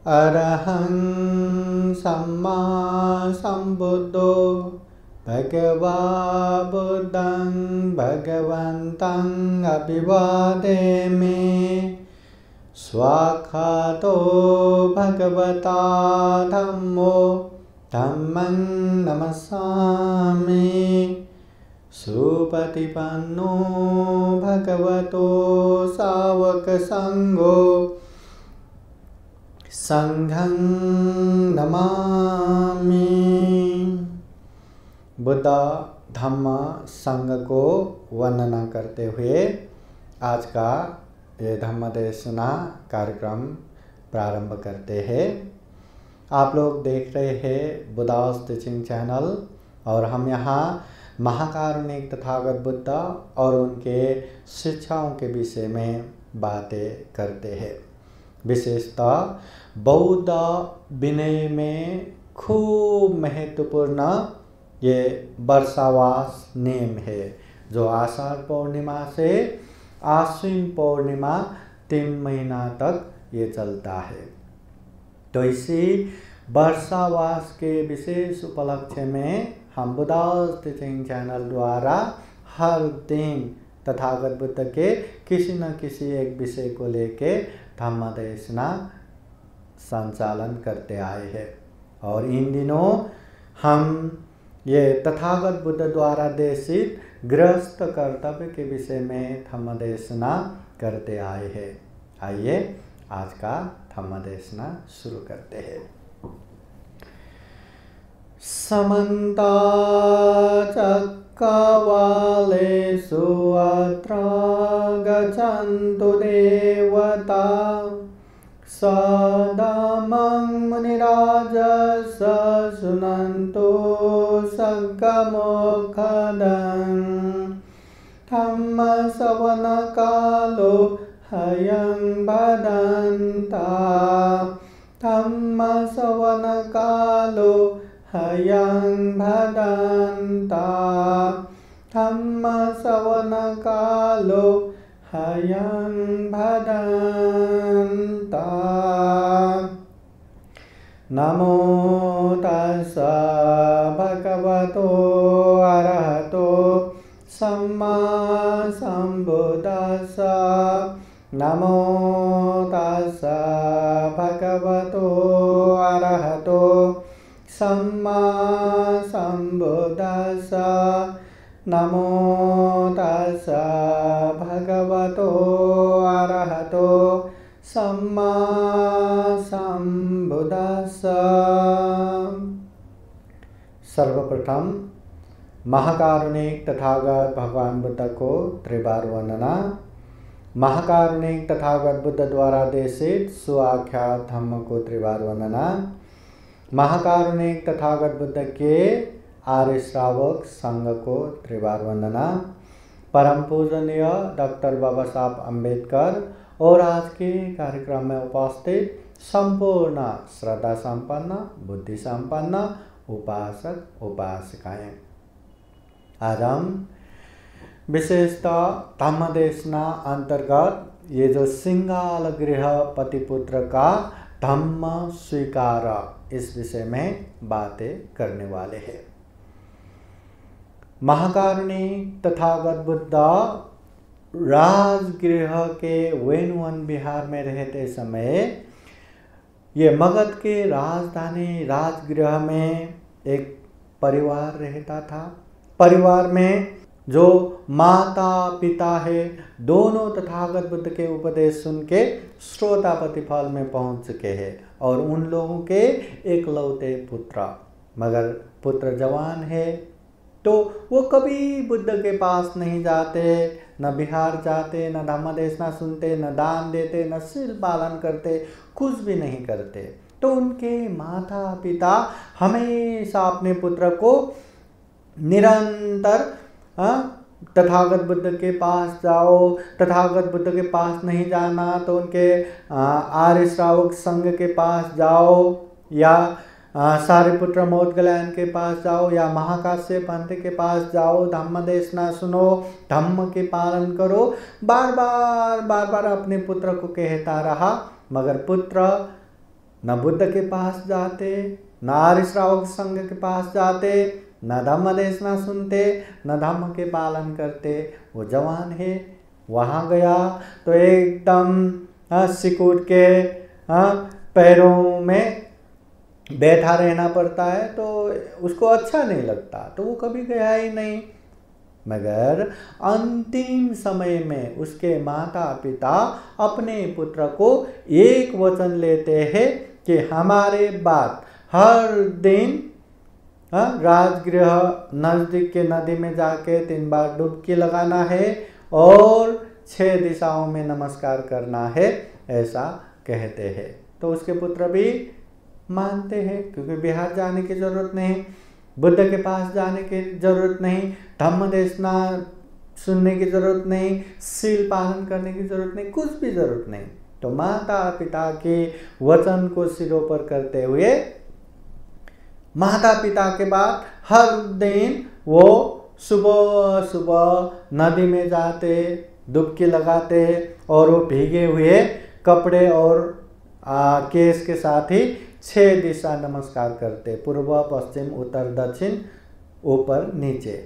अरहं सम्मा सम्बुद्धो भगवा बुद्धं भगवन्तं अभिवादेमि। स्वाक्षातो भगवता धम्मो धम्मं नमस्सामि। सुपतिपन्नो भगवतो सावकसंघो संघं नमामि। बुद्ध धम्म संघ को वंदना करते हुए आज का ये धम्म देशना कार्यक्रम प्रारंभ करते हैं। आप लोग देख रहे हैं बुद्धास टीचिंग चैनल और हम यहाँ महाकारुणिक तथागत बुद्ध और उनके शिक्षाओं के विषय में बातें करते हैं। विशेषतः बौद्ध विनय में खूब महत्वपूर्ण ये वर्षावास नेम है जो आषाढ़ पूर्णिमा से आश्विन पूर्णिमा 3 महीना तक ये चलता है। तो इसी वर्षावास के विशेष उपलक्ष्य में हम बुद्धास टीचिंग चैनल द्वारा हर दिन तथागत बुद्ध के किसी न किसी एक विषय को लेके धम्म देशना संचालन करते आए हैं। और इन दिनों हम ये तथागत बुद्ध द्वारा देशित गृहस्थ कर्तव्य के विषय में धम्म देशना करते आए हैं। आइए आज का धम्म देशना शुरू करते हैं। समन्ता चक्रवालेषु अत्र गच्छन्तु देवता सदामं मुनिराजस शृण्वन्तु सद्गमोखदं धम्मश्रवणकालो हयं भदन्ता धम्मश्रवणकालो हयं भदन्ता धम्मश्रवणकालो हयं भदन्ता। नमो तस्स भगवतो अरहतो सम्मा सम्बुद्दस्स। नमो तस्स भगवतो अरहतो सम्मा सम्बुद्दस्स। नमो तस्स भगवतो अरहतो सम्मा सम्बुद्दस्स। सर्वप्रथम महाकारुणिक तथागत भगवान बुद्ध को त्रिबार वंदना। महाकारुणिक तथागत बुद्ध द्वारा देशित सुआख्यात धम्म को त्रिबार वंदना। महाकारुणिक तथागत बुद्ध के आर्य श्रावक संघ को त्रिबार वंदना। परम पूजनीय डॉक्टर बाबा साहब अम्बेडकर और आज के कार्यक्रम में उपस्थित संपूर्ण श्रद्धा संपन्न बुद्धि संपन्न उपासक उपासिकाएं, आज हम विशेषतः धम्म देशना अंतर्गत ये जो सिंगाल गृह पतिपुत्र का धम्म स्वीकार इस विषय में बातें करने वाले हैं। महाकारुणिक तथागत बुद्ध राजगृह के वेणुवन विहार में रहते समय ये मगध के राजधानी राजगृह में एक परिवार रहता था। परिवार में जो माता पिता है दोनों तथागत बुद्ध के उपदेश सुन के श्रोता प्रतिफल में पहुंच चुके हैं और उन लोगों के एकलौते पुत्र, मगर पुत्र जवान है तो वो कभी बुद्ध के पास नहीं जाते, न बिहार जाते, न धम्म देशना सुनते, न दान देते, न शील पालन करते, कुछ भी नहीं करते। तो उनके माता पिता हमेशा अपने पुत्र को निरंतर तथागत बुद्ध के पास जाओ, तथागत बुद्ध के पास नहीं जाना तो उनके आर्य श्रावक संघ के पास जाओ, या सारिपुत्र मोदगलयन के पास जाओ, या महाकाश्य पंथ के पास जाओ, धम्म देशना सुनो, धम्म के पालन करो, बार बार अपने पुत्र को कहता रहा। मगर पुत्र न बुद्ध के पास जाते, न आर्य श्रावक संघ के पास जाते, न धम्म देशना सुनते, न धम्म के पालन करते। वो जवान है, वहाँ गया तो एकदम सिकुड़ के पैरों में बैठा रहना पड़ता है, तो उसको अच्छा नहीं लगता, तो वो कभी गया ही नहीं। मगर अंतिम समय में उसके माता पिता अपने पुत्र को एक वचन लेते हैं कि हमारे बाद हर दिन राजगृह नजदीक के नदी में जाके 3 बार डुबकी लगाना है और 6 दिशाओं में नमस्कार करना है, ऐसा कहते हैं। तो उसके पुत्र भी मानते हैं, क्योंकि बिहार जाने की जरूरत नहीं, बुद्ध के पास जाने की जरूरत नहीं, धम्म देशना सुनने की जरूरत नहीं, सील पालन करने की जरूरत नहीं, कुछ भी जरूरत नहीं। तो माता पिता के वचन को सिरों पर करते हुए माता पिता के बाद हर दिन वो सुबह सुबह नदी में जाते, डुबकी लगाते और वो भीगे हुए कपड़े और केस के साथ ही 6 दिशा नमस्कार करते, पूर्व पश्चिम उत्तर दक्षिण ऊपर नीचे।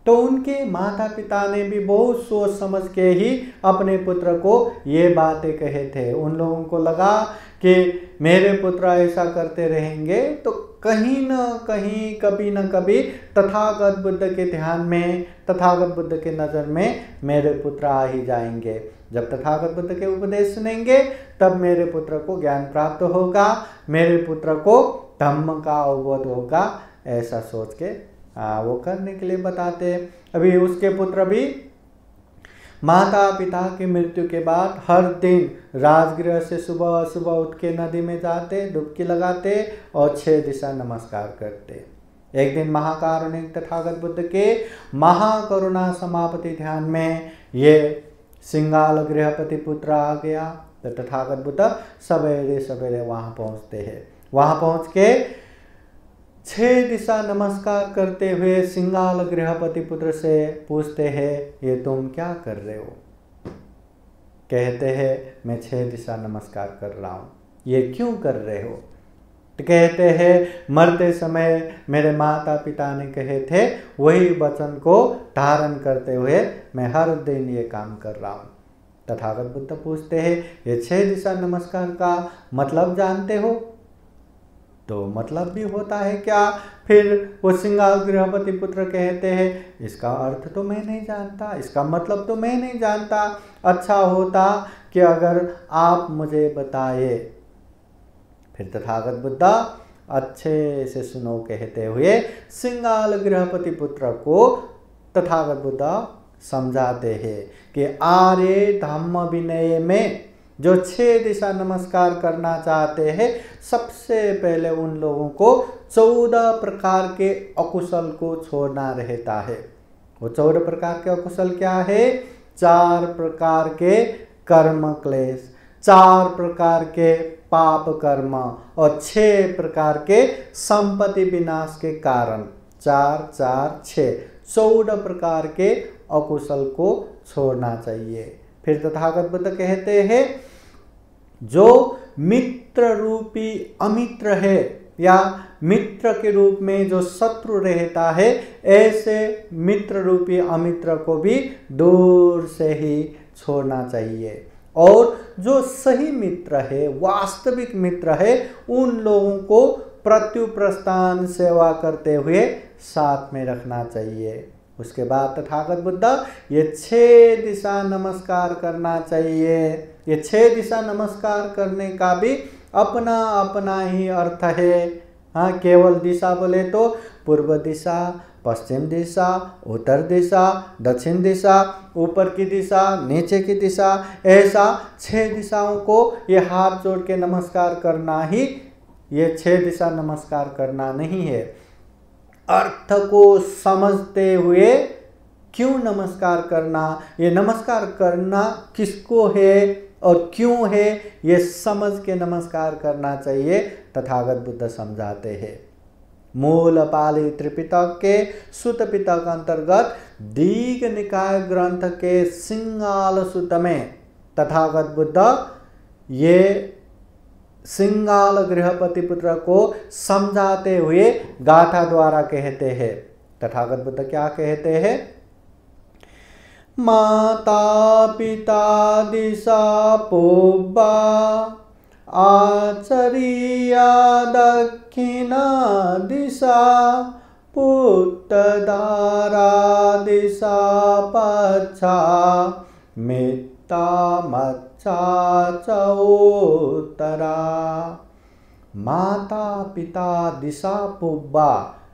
तो उनके माता पिता ने भी बहुत सोच समझ के ही अपने पुत्र को ये बातें कहे थे। उन लोगों को लगा कि मेरे पुत्र ऐसा करते रहेंगे तो कहीं न कहीं कभी न कभी तथागत बुद्ध के ध्यान में, तथागत बुद्ध के नज़र में मेरे पुत्र आ ही जाएंगे। जब तथागत बुद्ध के उपदेश सुनेंगे तब मेरे पुत्र को ज्ञान प्राप्त होगा, मेरे पुत्र को धम्म का अवबोध होगा, ऐसा सोच के वो करने के लिए बताते। अभी उसके पुत्र भी माता पिता की मृत्यु के बाद हर दिन राजगृह से सुबह सुबह उठ के नदी में जाते, डुबकी लगाते और 6 दिशा नमस्कार करते। एक दिन महाकारुणिक तथागत बुद्ध के महाकरुणा समापति ध्यान में ये सिंगाल गृहपति पुत्र आ गया। तो तथागत बुद्ध सवेरे सवेरे वहाँ पहुँचते हैं। वहाँ पहुँच के 6 दिशा नमस्कार करते हुए सिंगाल गृहपति पुत्र से पूछते हैं, ये तुम क्या कर रहे हो? कहते हैं, मैं 6 दिशा नमस्कार कर रहा हूँ। ये क्यों कर रहे हो? तो कहते हैं, मरते समय मेरे माता पिता ने कहे थे, वही वचन को धारण करते हुए मैं हर दिन ये काम कर रहा हूँ। तथागत बुद्ध पूछते हैं, ये 6 दिशा नमस्कार का मतलब जानते हो? तो मतलब भी होता है क्या? फिर वो सिंगाल गृहपति पुत्र कहते हैं, इसका अर्थ तो मैं नहीं जानता, इसका मतलब तो मैं नहीं जानता। अच्छा होता कि अगर आप मुझे बताए। फिर तथागत बुद्ध अच्छे से सुनो कहते हुए सिंगाल गृहपति पुत्र को तथागत बुद्ध समझाते हैं कि आर्य धम्म विनय में जो 6 दिशा नमस्कार करना चाहते हैं, सबसे पहले उन लोगों को 14 प्रकार के अकुशल को छोड़ना रहता है। वो 14 प्रकार के अकुशल क्या है? 4 प्रकार के कर्म क्लेश, 4 प्रकार के पाप कर्म और 6 प्रकार के संपत्ति विनाश के कारण। 4 4 6 14 प्रकार के अकुशल को छोड़ना चाहिए। फिर तथागत बुद्ध कहते हैं, जो मित्र रूपी अमित्र है या मित्र के रूप में जो शत्रु रहता है, ऐसे मित्र रूपी अमित्र को भी दूर से ही छोड़ना चाहिए। और जो सही मित्र है, वास्तविक मित्र है, उन लोगों को प्रत्युप्रस्थान सेवा करते हुए साथ में रखना चाहिए। उसके बाद तथागत बुद्ध ये 6 दिशा नमस्कार करना चाहिए। ये 6 दिशा नमस्कार करने का भी अपना अपना ही अर्थ है। हाँ, केवल दिशा बोले तो पूर्व दिशा, पश्चिम दिशा, उत्तर दिशा, दक्षिण दिशा, ऊपर की दिशा, नीचे की दिशा, ऐसा 6 दिशाओं को ये हाथ जोड़ के नमस्कार करना ही, ये 6 दिशा नमस्कार करना नहीं है। अर्थ को समझते हुए क्यों नमस्कार करना, ये नमस्कार करना किसको है और क्यों है, ये समझ के नमस्कार करना चाहिए, तथागत बुद्ध समझाते हैं। मूल पाली त्रिपिटक के सुत पिटक अंतर्गत दीघ निकाय ग्रंथ के सिंगाल सुत में तथागत बुद्ध ये सिंगाल गृहपति पुत्र को समझाते हुए गाथा द्वारा कहते हैं। तथागत बुद्ध क्या कहते हैं? माता पिता दिशा पूर्वा आचर्या दक्षिणा दिशा पुत्तदारा दिशा पच्छा मित्ता मच्छा च उत्तरा। माता पिता दिशा पूर्वा,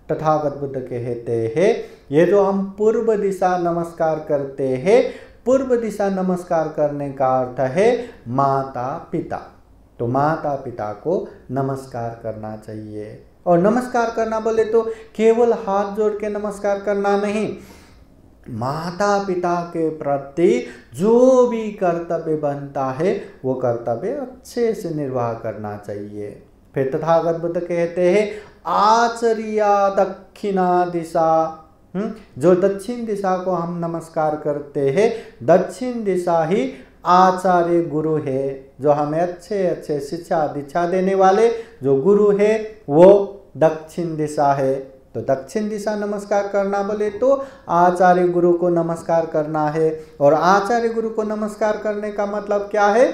तथागत बुद्ध कहते हैं ये जो हम पूर्व दिशा नमस्कार करते हैं, पूर्व दिशा नमस्कार करने का अर्थ है माता पिता। तो माता पिता को नमस्कार करना चाहिए। और नमस्कार करना बोले तो केवल हाथ जोड़ के नमस्कार करना नहीं, माता पिता के प्रति जो भी कर्तव्य बनता है वो कर्तव्य अच्छे से निर्वाह करना चाहिए। फिर तथागत बुद्ध कहते हैं आचर्या दक्षिणा दिशा, जो दक्षिण दिशा को हम नमस्कार करते हैं, दक्षिण दिशा ही आचार्य गुरु है, जो हमें अच्छे अच्छे शिक्षा दीक्षा देने वाले जो गुरु है वो दक्षिण दिशा है। तो दक्षिण दिशा नमस्कार करना बोले तो आचार्य गुरु को नमस्कार करना है। और आचार्य गुरु को नमस्कार करने का मतलब क्या है?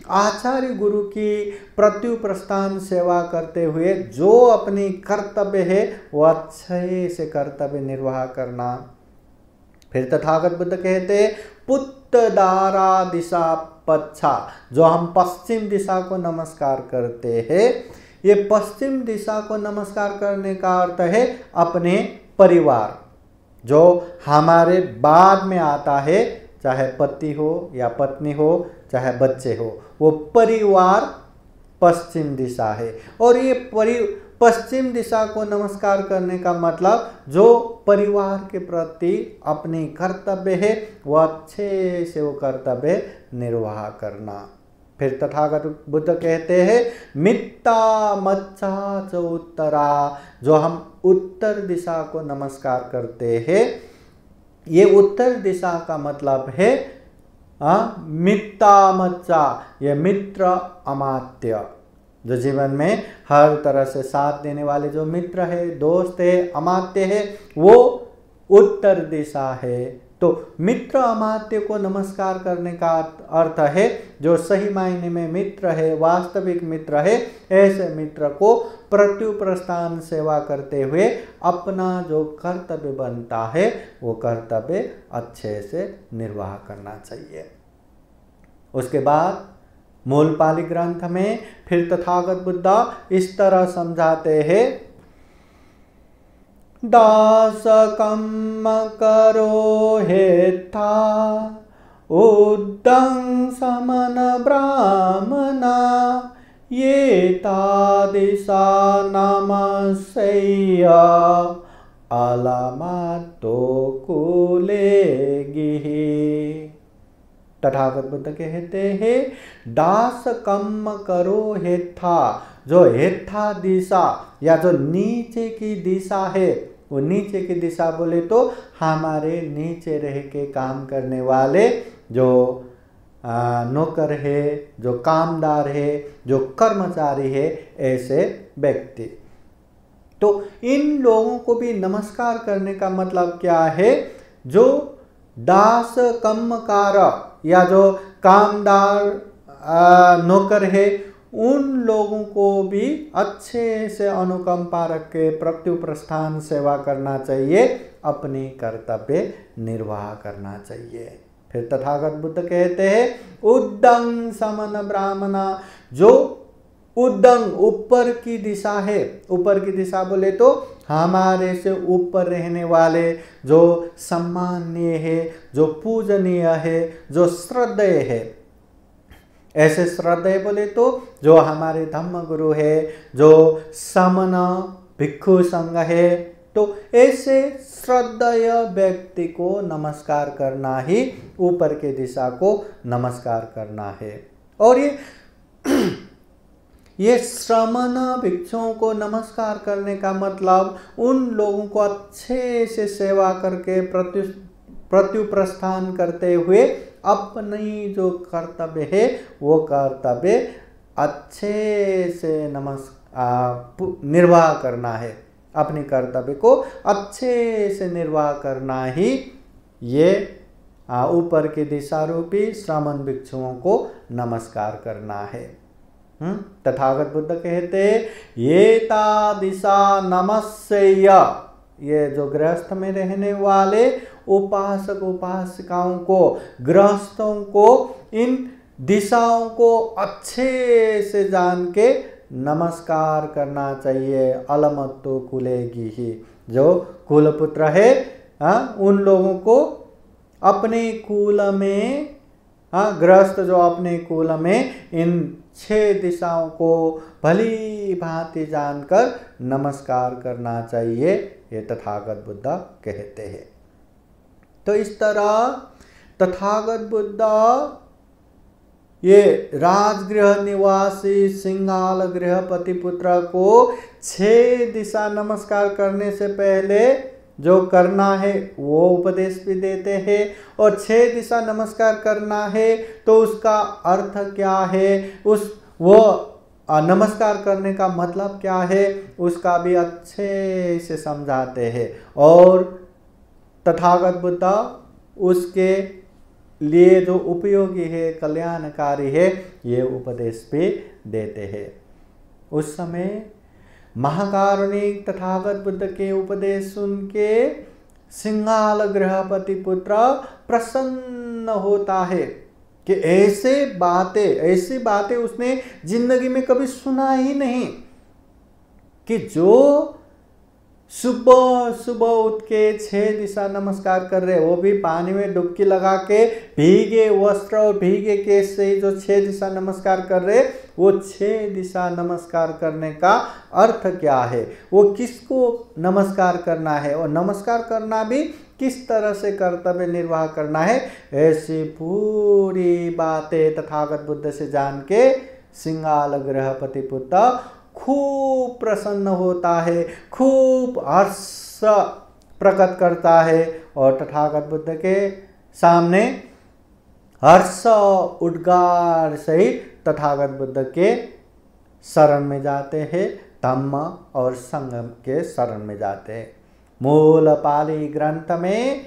आचार्य गुरु की प्रत्युप्रस्थान सेवा करते हुए जो अपनी कर्तव्य है वो अच्छे से कर्तव्य निर्वाह करना। फिर तथागत बुद्ध कहते हैं पुत्तदारा दिशा पच्छा, जो हम पश्चिम दिशा को नमस्कार करते हैं, ये पश्चिम दिशा को नमस्कार करने का अर्थ है अपने परिवार, जो हमारे बाद में आता है, चाहे पति हो या पत्नी हो, चाहे बच्चे हो, वो परिवार पश्चिम दिशा है। और ये पश्चिम दिशा को नमस्कार करने का मतलब जो परिवार के प्रति अपनी कर्तव्य है वो अच्छे से वो कर्तव्य निर्वाह करना। फिर तथागत बुद्ध कहते हैं मित्ता मच्छा च उत्तरा, जो हम उत्तर दिशा को नमस्कार करते हैं, ये उत्तर दिशा का मतलब है मित्ता मच्छा, ये मित्र अमात्य, जो जीवन में हर तरह से साथ देने वाले जो मित्र है, दोस्त है, अमात्य है, वो उत्तर दिशा है। तो मित्र अमात्य को नमस्कार करने का अर्थ है जो सही मायने में मित्र है, वास्तविक मित्र है, ऐसे मित्र को प्रत्युप्रस्थान सेवा करते हुए अपना जो कर्तव्य बनता है वो कर्तव्य अच्छे से निर्वाह करना चाहिए। उसके बाद मूल पाली ग्रंथ में फिर तथागत बुद्ध इस तरह समझाते हैं दास कर्म करो हेथा उद्दं समन ब्राह्मणा ये तादिशा नमस्या अलमातो कुलेगिहि। तथागत बुद्ध कहते हैं दास कर्म करो हेथा, जो हेथा दिशा या जो नीचे की दिशा है, वो नीचे की दिशा बोले तो हमारे नीचे रह के काम करने वाले जो नौकर है, जो कामदार है, जो कर्मचारी है, ऐसे व्यक्ति। तो इन लोगों को भी नमस्कार करने का मतलब क्या है? जो दास कर्मकार या जो कामदार नौकर है, उन लोगों को भी अच्छे से अनुकंपा रख के प्रत्युप्रस्थान सेवा करना चाहिए, अपनी कर्तव्य निर्वाह करना चाहिए। फिर तथागत बुद्ध कहते हैं उद्दंग समन ब्राह्मणा, जो उद्दंग ऊपर की दिशा है, ऊपर की दिशा बोले तो हमारे से ऊपर रहने वाले, जो सम्माननीय है, जो पूजनीय है, जो श्रद्धेय है, ऐसे श्रद्धेय बोले तो जो हमारे धम्म गुरु है, जो समन भिक्षु संघ है, तो ऐसे श्रद्धेय व्यक्ति को नमस्कार करना ही ऊपर के दिशा को नमस्कार करना है। और ये श्रमण भिक्षुओं को नमस्कार करने का मतलब उन लोगों को अच्छे से सेवा करके प्रत्युप्रस्थान करते हुए अपनी जो कर्तव्य है वो कर्तव्य अच्छे से निर्वाह करना है, अपने कर्तव्य को अच्छे से निर्वाह करना ही ये ऊपर की दिशा रूपी श्रमण भिक्षुओं को नमस्कार करना है। तथागत बुद्ध कहते ये ता दिशा नमस्सेय, ये जो गृहस्थ में रहने वाले उपासक उपासिकाओं को, गृहस्थों को इन दिशाओं को अच्छे से जान के नमस्कार करना चाहिए। अलमत्तो कुलेगी ही, जो कुलपुत्र है उन लोगों को अपने कुल में, गृहस्थ जो अपने कुल में इन 6 दिशाओं को भली भांति जानकर नमस्कार करना चाहिए, ये तथागत बुद्ध कहते हैं। तो इस तरह तथागत बुद्ध ये राजगृह निवासी सिंगाल गृहपति पुत्र को 6 दिशा नमस्कार करने से पहले जो करना है वो उपदेश भी देते हैं, और 6 दिशा नमस्कार करना है तो उसका अर्थ क्या है, वो नमस्कार करने का मतलब क्या है, उसका भी अच्छे से समझाते हैं। और तथागत बुद्ध उसके लिए जो उपयोगी है, कल्याणकारी है, ये उपदेश भी देते हैं। उस समय महाकारुणिक तथागत बुद्ध के उपदेश सुन के सिंगाल गृहपति पुत्र प्रसन्न होता है कि ऐसी बातें उसने जिंदगी में कभी सुना ही नहीं, कि जो सुबह सुबह उठ के 6 दिशा नमस्कार कर रहे, वो भी पानी में डुबकी लगा के भीगे वस्त्र और भीगे केस से जो 6 दिशा नमस्कार कर रहे, वो 6 दिशा नमस्कार करने का अर्थ क्या है, वो किसको नमस्कार करना है, और नमस्कार करना भी किस तरह से कर्तव्य निर्वाह करना है, ऐसी पूरी बातें तथागत बुद्ध से जान के सिंगाल गृहपति पुत्र खूब प्रसन्न होता है, खूब हर्ष प्रकट करता है, और तथागत बुद्ध के सामने हर्ष उद्गार सहित तथागत बुद्ध के शरण में जाते हैं, धम्म और संघ के शरण में जाते हैं। मूल पाली ग्रंथ में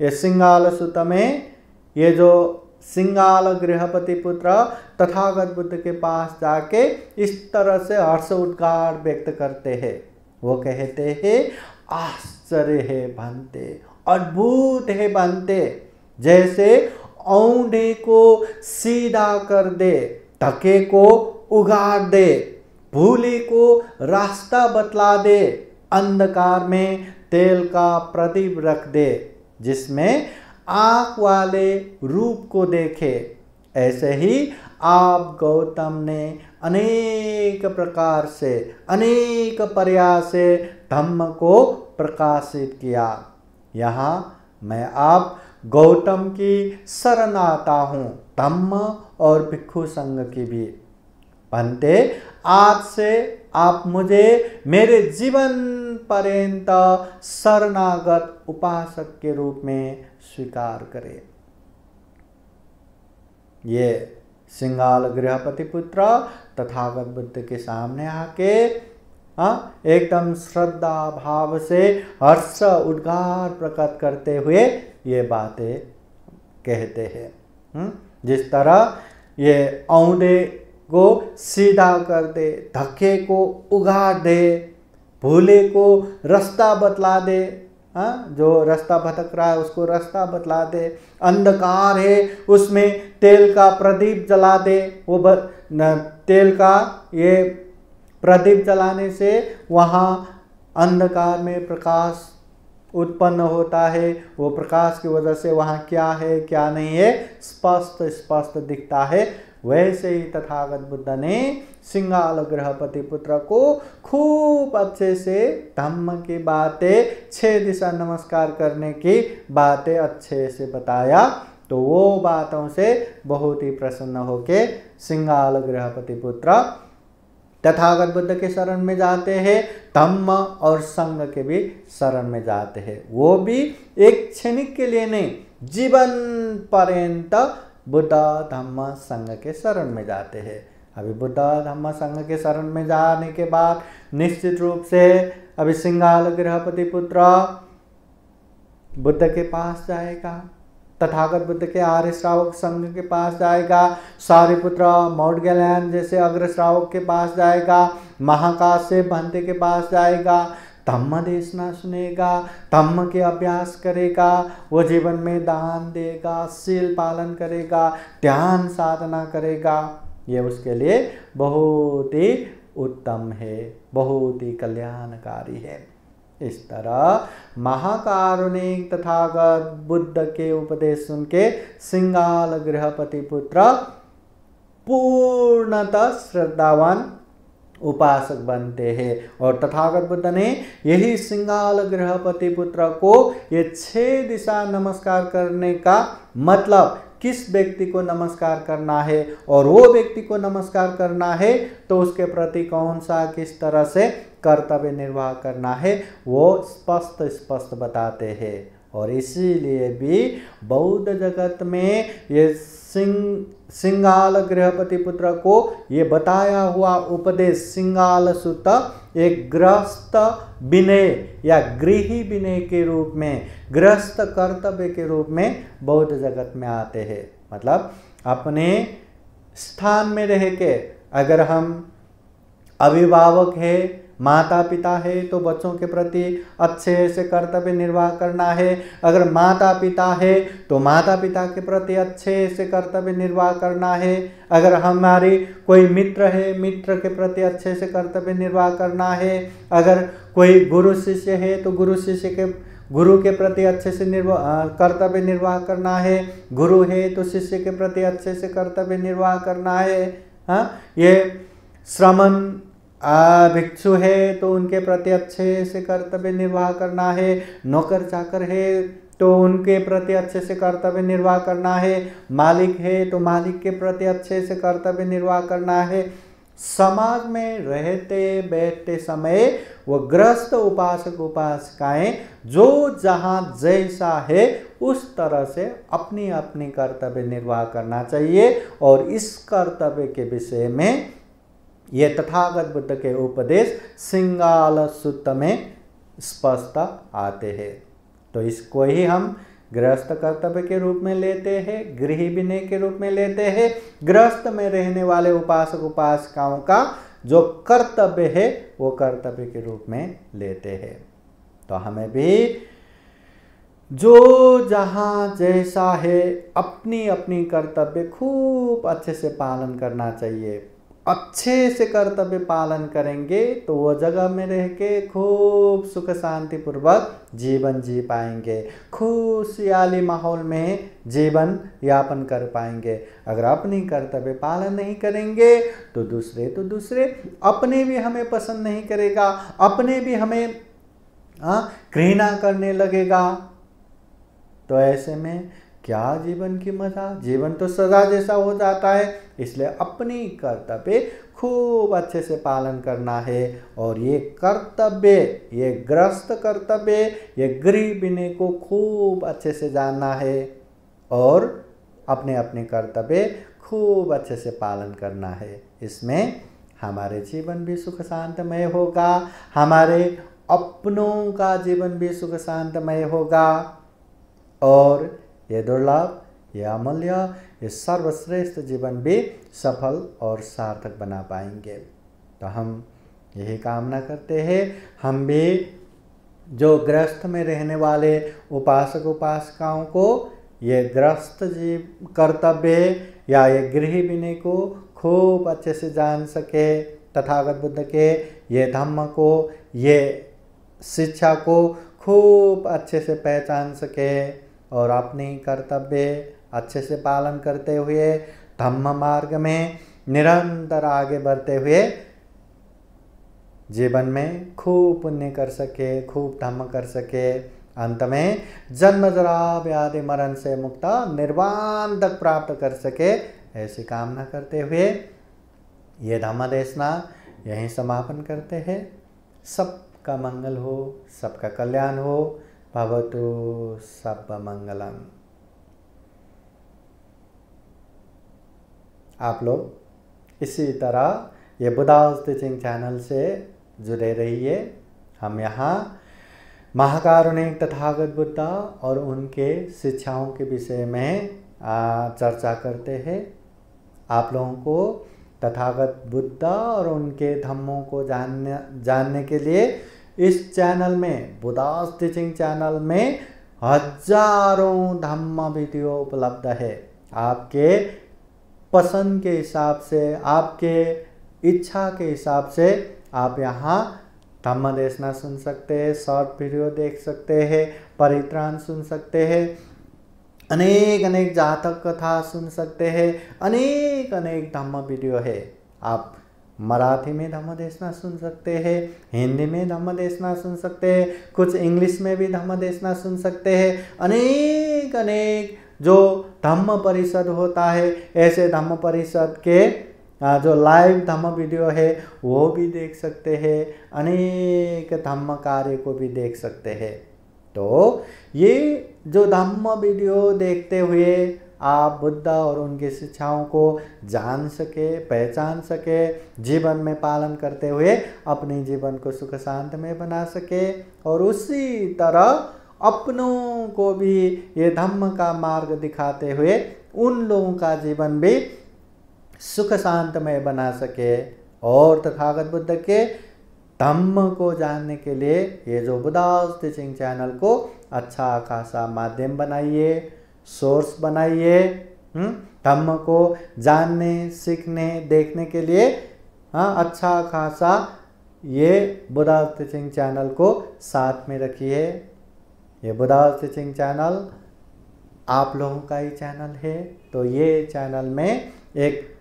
ये सिंगाल सुत में ये जो सिंगाल गृहपति पुत्र तथागत बुद्ध के पास जाके इस तरह से हर्ष उद्गार व्यक्त करते हैं। वो कहते हैं आश्चर्य है भंते, अद्भुत है भंते, जैसे औंधे को सीधा कर दे, धके को उगाड़ दे, भूले को रास्ता बतला दे, अंधकार में तेल का प्रदीप रख दे, जिसमें आँख वाले रूप को देखे। ऐसे ही आप गौतम ने अनेक प्रकार से, अनेक प्रयास से धम्म को प्रकाशित किया। यहाँ मैं आप गौतम की शरण आता हूँ, धम्म और भिक्षु संघ की भी। भंते, आज से आप मुझे मेरे जीवन पर्यंत शरणागत उपासक के रूप में स्वीकार करें। ये सिंगाल गृहपति पुत्र तथागत बुद्ध के सामने आके एकदम श्रद्धा भाव से हर्ष उद्गार प्रकट करते हुए ये बातें कहते हैं। जिस तरह ये औंधे को सीधा कर दे, धक्के को उगाड़ दे, भूले को रास्ता बतला दे, जो रास्ता भटक रहा है उसको रास्ता बतला दे, अंधकार है उसमें तेल का प्रदीप जला दे, वो तेल का ये प्रदीप जलाने से वहाँ अंधकार में प्रकाश उत्पन्न होता है, वो प्रकाश की वजह से वहाँ क्या है क्या नहीं है स्पष्ट दिखता है। वैसे ही तथागत बुद्ध ने सिंगाल गृहपति पुत्र को खूब अच्छे से धम्म की बातें, 6 दिशा नमस्कार करने की बातें अच्छे से बताया। तो वो बातों से बहुत ही प्रसन्न होके सिंगाल गृहपति पुत्र तथागत बुद्ध के शरण में जाते हैं, धम्म और संघ के भी शरण में जाते हैं। वो भी एक क्षणिक के लिए नहीं, जीवन पर्यंत बुद्ध धम्म संघ के शरण में जाते हैं। अभी बुद्ध धम्म संघ के शरण में जाने के बाद निश्चित रूप से अभी सिंगाल गृहपति पुत्र बुद्ध के पास जाएगा, तथागत बुद्ध के आर्य श्रावक संघ के पास जाएगा, सारिपुत्र मौडगल्यान जैसे अग्र श्रावक के पास जाएगा, महाकाश्यप भंते के पास जाएगा, धम्म देशना सुनेगा, धम्म के अभ्यास करेगा, वो जीवन में दान देगा, शील पालन करेगा, ध्यान साधना करेगा। ये उसके लिए बहुत ही उत्तम है, बहुत ही कल्याणकारी है। इस तरह महाकारुणिक तथागत बुद्ध के उपदेश सुन के सिंगाल गृहपति पुत्र पूर्णतः श्रद्धावान उपासक बनते हैं। और तथागत बुद्ध ने यही सिंगाल गृहपति पुत्र को ये 6 दिशा नमस्कार करने का मतलब किस व्यक्ति को नमस्कार करना है और वो व्यक्ति को नमस्कार करना है तो उसके प्रति कौन सा किस तरह से कर्तव्य निर्वाह करना है वो स्पष्ट बताते हैं। और इसीलिए भी बौद्ध जगत में ये सिंगाल गृहपति पुत्र को ये बताया हुआ उपदेश सिंगाल सुत्त एक गृहस्थ विनय या गृही विनय के रूप में, गृहस्थ कर्तव्य के रूप में बौद्ध जगत में आते हैं। मतलब अपने स्थान में रह के अगर हम अभिभावक है, माता पिता है तो बच्चों के प्रति अच्छे से कर्तव्य निर्वाह करना है। अगर माता पिता है तो माता पिता के प्रति अच्छे से कर्तव्य निर्वाह करना है। अगर हमारी कोई मित्र है, मित्र के प्रति अच्छे से कर्तव्य निर्वाह करना है। अगर कोई गुरु शिष्य है तो गुरु के प्रति अच्छे से कर्तव्य निर्वाह करना है। गुरु है तो शिष्य के प्रति अच्छे से कर्तव्य निर्वाह करना है। हाँ, ये श्रमण भिक्षु है तो उनके प्रति अच्छे से कर्तव्य निर्वाह करना है। नौकर चाकर है तो उनके प्रति अच्छे से कर्तव्य निर्वाह करना है। मालिक है तो मालिक के प्रति अच्छे से कर्तव्य निर्वाह करना है। समाज में रहते बैठते समय वो गृहस्थ उपासक उपासिकाएं जो जहाँ जैसा है उस तरह से अपनी अपनी कर्तव्य निर्वाह करना चाहिए। और इस कर्तव्य के विषय में ये तथागत बुद्ध के उपदेश सिंगाल सुत्त में स्पष्ट आते हैं। तो इसको ही हम गृहस्थ कर्तव्य के रूप में लेते हैं, गृही विनय के रूप में लेते हैं। गृहस्थ में रहने वाले उपासक उपासिकाओं का जो कर्तव्य है वो कर्तव्य के रूप में लेते हैं। तो हमें भी जो जहाँ जैसा है अपनी अपनी कर्तव्य खूब अच्छे से पालन करना चाहिए। अच्छे से कर्तव्य पालन करेंगे तो वो जगह में रह के खूब सुख शांति पूर्वक जीवन जी पाएंगे, खुशहाली माहौल में जीवन यापन कर पाएंगे। अगर अपनी कर्तव्य पालन नहीं करेंगे तो दूसरे अपने भी हमें पसंद नहीं करेगा, अपने भी हमें घृणा करने लगेगा। तो ऐसे में क्या जीवन की मजा, जीवन तो सदा जैसा हो जाता है। इसलिए अपनी कर्तव्य खूब अच्छे से पालन करना है। और ये कर्तव्य, ये गृहस्थ कर्तव्य, ये गृह विनय को खूब अच्छे से जानना है और अपने अपने कर्तव्य खूब अच्छे से पालन करना है। इसमें हमारे जीवन भी सुख शांतमय होगा, हमारे अपनों का जीवन भी सुख शांतमय होगा और ये दुर्लभ, ये अमूल्य, ये सर्वश्रेष्ठ जीवन भी सफल और सार्थक बना पाएंगे। तो हम यही कामना करते हैं हम भी जो गृहस्थ में रहने वाले उपासक उपासिकाओं को ये गृहस्थ जीव कर्तव्य या ये गृह विनय को खूब अच्छे से जान सके, तथागत बुद्ध के ये धम्म को, ये शिक्षा को खूब अच्छे से पहचान सके और अपनी कर्तव्य अच्छे से पालन करते हुए धम्म मार्ग में निरंतर आगे बढ़ते हुए जीवन में खूब पुण्य कर सके, खूब धम्म कर सके। अंत में जन्म जरा व्याधि मरण से मुक्त निर्वाण तक प्राप्त कर सके, ऐसी कामना करते हुए ये धम्म देशना यहीं समापन करते हैं। सबका मंगल हो, सबका कल्याण हो। भवतु सर्वमंगलम्। आप लोग इसी तरह ये बुद्धास टीचिंग चैनल से जुड़े रहिए। हम यहाँ महाकारुणिक तथागत बुद्धा और उनके शिक्षाओं के विषय में चर्चा करते हैं। आप लोगों को तथागत बुद्धा और उनके धम्मों को जानने के लिए इस चैनल में, बुद्धास टीचिंग चैनल में हजारों धम्म वीडियो उपलब्ध है। आपके पसंद के हिसाब से, आपके इच्छा के हिसाब से आप यहाँ धम्म देशना सुन सकते हैं, शॉर्ट वीडियो देख सकते हैं, परित्राण सुन सकते हैं, अनेक अनेक जातक कथा सुन सकते हैं, अनेक अनेक धम्म वीडियो है। आप मराठी में धम्म देशना सुन सकते हैं, हिंदी में धम्म देशना सुन सकते हैं, कुछ इंग्लिश में भी धम्म देशना सुन सकते हैं। अनेक अनेक जो धम्म परिषद होता है, ऐसे धम्म परिषद के जो लाइव धम्म वीडियो है वो भी देख सकते हैं, अनेक धम्म कार्य को भी देख सकते हैं। तो ये जो धम्म वीडियो देखते हुए आप बुद्ध और उनकी शिक्षाओं को जान सके, पहचान सके, जीवन में पालन करते हुए अपने जीवन को सुख शांत में बना सके, और उसी तरह अपनों को भी ये धम्म का मार्ग दिखाते हुए उन लोगों का जीवन भी सुख शांत में बना सके। और तथागत बुद्ध के धम्म को जानने के लिए ये जो बुद्धास टीचिंग चैनल को अच्छा खासा माध्यम बनाइए, सोर्स बनाइए। धम्म को जानने, सीखने, देखने के लिए अच्छा खासा ये बुद्धास टीचिंग चैनल को साथ में रखिए। ये बुद्धास टीचिंग चैनल आप लोगों का ही चैनल है, तो ये चैनल में एक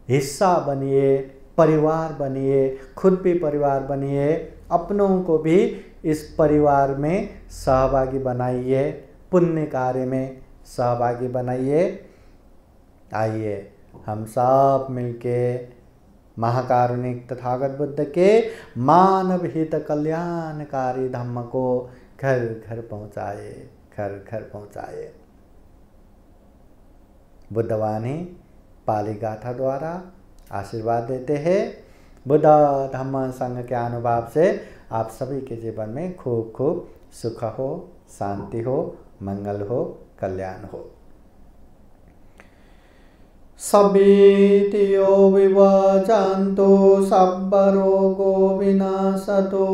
हिस्सा बनिए, परिवार बनिए, खुद भी परिवार बनिए, अपनों को भी इस परिवार में सहभागी बनाइए, पुण्य कार्य में सहभागी बनाइए। आइए हम सब मिलके महाकारुणिक तथागत बुद्ध के मानव हित कल्याणकारी धम्म को घर घर पहुँचाए, घर घर पहुँचाए। बुद्धवाणी पाली गाथा द्वारा आशीर्वाद देते हैं। बुद्ध धम्म संघ के अनुभव से आप सभी के जीवन में खूब खूब सुख हो, शांति हो, मंगल हो, कल्याण हो। सभीतियो विवजन्तु सब रोगो विनाशतो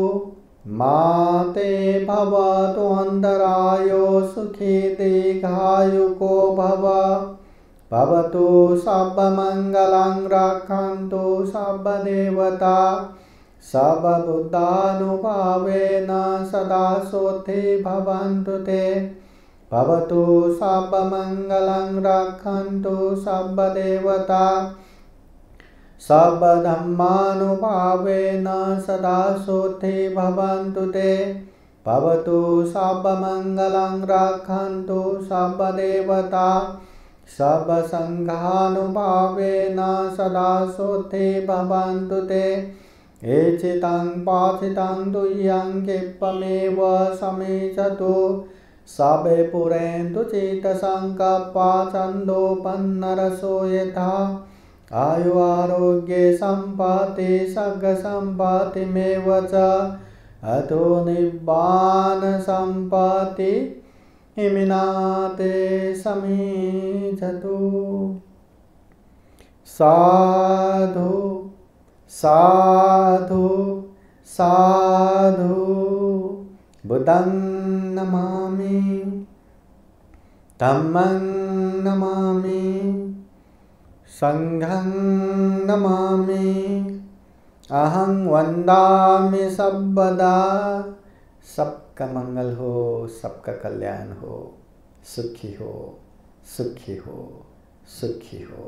माते भवतु अन्तरायो सुखी दीर्घायुको भव। भवतु सर्वमङ्गलं रक्षन्तु सर्वदेवता सर्वबुद्धानुभावेन सदा सोऽते भवन्तु ते। भवतु सर्वमङ्गलं रक्षन्तु सर्वदेवता सर्वधर्मानुभावेन सदा सोऽते भवन्तु ते। भवतु सर्वमङ्गलं रक्षन्तु सर्वदेवता सर्वसङ्घानुभावेन सदा सोऽते भवन्तु ते। एचितं पाचितं तुय्यं क्षिप्रमेव समेचतु सबे पुरेन्तु चित्तसङ्कल्पा छन्दोपन्नरसो यथा। आयु आरोग्ये सम्पत्ति सर्गसम्पत्तिमेव च अतो निब्बान सम्पत्ति हिमिनाते समीचतु। साधु साधु साधु। बुद्धं नमामि, धम्मं नमामि, संघं नमामि। अहं वन्दामि सर्वदा। सबका मंगल हो, सबका कल्याण हो, सुखी हो, सुखी हो, सुखी हो।